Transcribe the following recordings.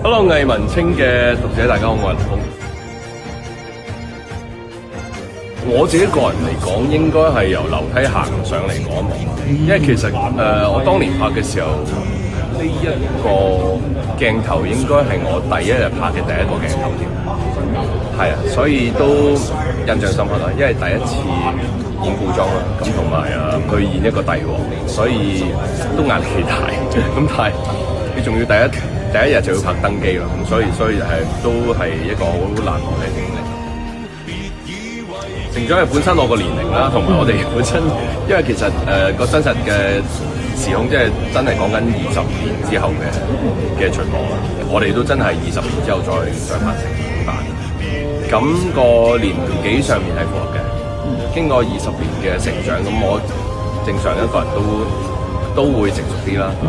Hello， 藝文青嘅讀者，大家好，我係林峰。我自己個人嚟講，應該係由樓梯行上嚟嗰一幕，因為其實我當年拍嘅時候，呢一個鏡頭應該係我第一日拍嘅第一個鏡頭添，係啊，所以都印象深刻啦，因為第一次演古裝啦，咁同埋去演一個帝王，所以都壓力幾大。咁但係你仲要第一日就要拍登基啦，咁所以都係一個好難忘嘅經歷。成長係本身我個年齡啦，同埋我哋本身，因為其實個真實嘅時空即係真係講緊20年之後嘅巡邏啦。我哋都真係20年之後再拍成版，咁個年紀上面係符合嘅。經過20年嘅成長，咁我正常一個人都會成熟啲啦。咁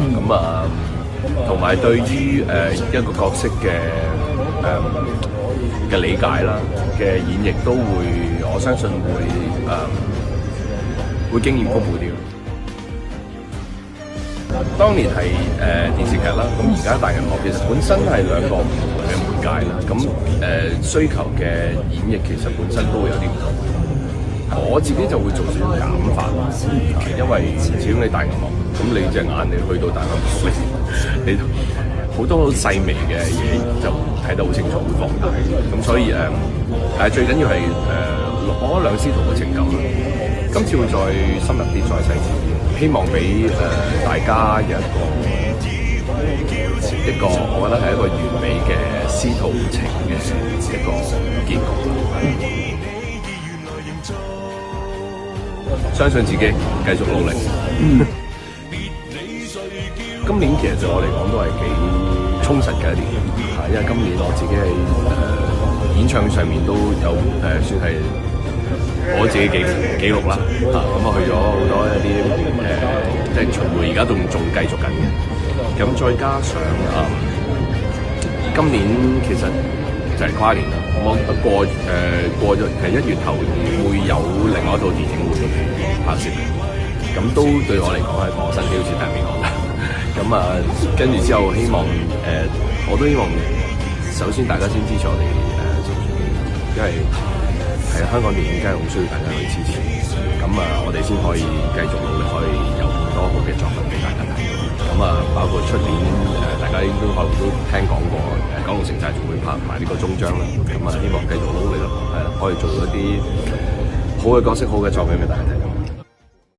同埋對於一個角色嘅理解啦，嘅演繹都會，我相信會經驗豐富啲。當年係電視劇啦，咁而家大銀幕其實本身係兩個唔同嘅媒介啦，咁需求嘅演繹其實本身都會有啲唔同。我自己就會做少少減法，因為始終你大銀幕，咁你隻眼你去到大銀幕，你好多好細微嘅嘢就睇得好清楚，會放大。咁所以最緊要係我兩師徒嘅情感啦。今次會再深入啲，再細緻啲，希望俾大家有一個，我覺得係一個完美嘅師徒情嘅一個結局。相信自己，繼續努力。今年其實對我嚟講都係幾充實嘅一年，因為今年我自己喺演唱上面都有算係我自己記錄啦，咁去咗好多一啲即係巡迴，而家仲繼續緊嘅。咁再加上今年其實就係跨年啦，我過咗係1月頭會有另外一套電影會拍攝，咁都對我嚟講係一個新挑戰，係俾我啦。咁跟住之後希望我都希望首先大家先支持我哋做自己，因為係香港電影真係好需要大家去支持。咁我哋先可以繼續努力，可以有更多好嘅作品俾大家睇。咁包括出年大家應該可能都聽講過九龍城寨仲會拍埋呢個終章啦。咁希望繼續努力咯，係啦，可以做到一啲好嘅角色、好嘅作品俾大家睇。